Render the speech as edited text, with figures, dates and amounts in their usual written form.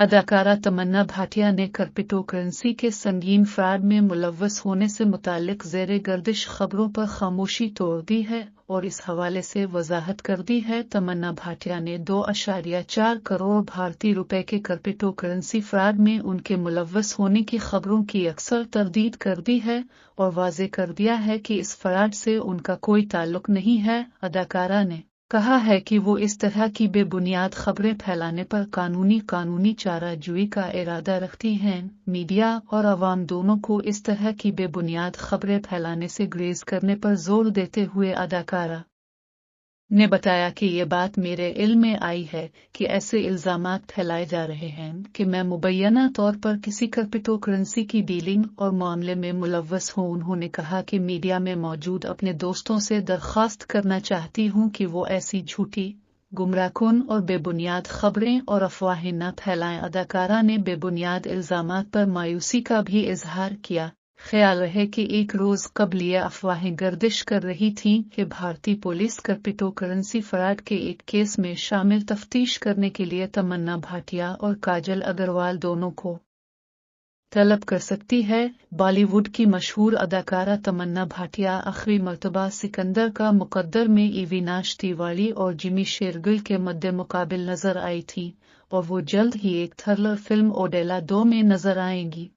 अदाकारा तमन्ना भाटिया ने crypto currency के संगीन फ्रॉड में मुलव्वस होने से मुताल्लिक ज़ेरे गर्दिश खबरों पर खामोशी तोड़ दी है और इस हवाले से वजाहत कर दी है। तमन्ना भाटिया ने 2.4 करोड़ भारतीय रुपए के क्रिप्टो करेंसी फ्रॉड में उनके मुलव्वस होने की खबरों की अक्सर तरदीद कर दी है और वाज़ेह कर दिया है कि इस फ्रॉड से उनका कोई ताल्लुक नहीं है। अदाकारा ने कहा है कि वो इस तरह की बेबुनियाद खबरें फैलाने पर कानूनी चाराजोई का इरादा रखती हैं। मीडिया और अवाम दोनों को इस तरह की बेबुनियाद खबरें फैलाने से गुरेज करने पर जोर देते हुए अदाकारा ने बताया कि ये बात मेरे इल्म में आई है कि ऐसे इल्जामात फैलाए जा रहे हैं कि मैं मुबैना तौर पर किसी क्रिप्टो करेंसी की डीलिंग और मामले में मुलव्वस हूँ। उन्होंने कहा कि मीडिया में मौजूद अपने दोस्तों से दरख्वास्त करना चाहती हूँ कि वो ऐसी झूठी, गुमराहकुन और बेबुनियाद खबरें और अफवाहें न फैलाएं। अदाकारा ने बेबुनियाद इल्जामात पर मायूसी का भी इजहार किया। ख्याल रहे कि एक रोज कबल ये अफवाहें गर्दिश कर रही थीं कि भारतीय पुलिस क्रिप्टो करेंसी फ्रॉड के एक केस में शामिल तफ्तीश करने के लिए तमन्ना भाटिया और काजल अग्रवाल दोनों को तलब कर सकती है। बॉलीवुड की मशहूर अदाकारा तमन्ना भाटिया आखिरी मर्तबा सिकंदर का मुकद्दर में अविनाश तिवारी और जिमी शेरगिल के मद्दे मुकाबिल नजर आई थी और वो जल्द ही एक थ्रिलर फिल्म ओडेला 2 में नजर आएंगी।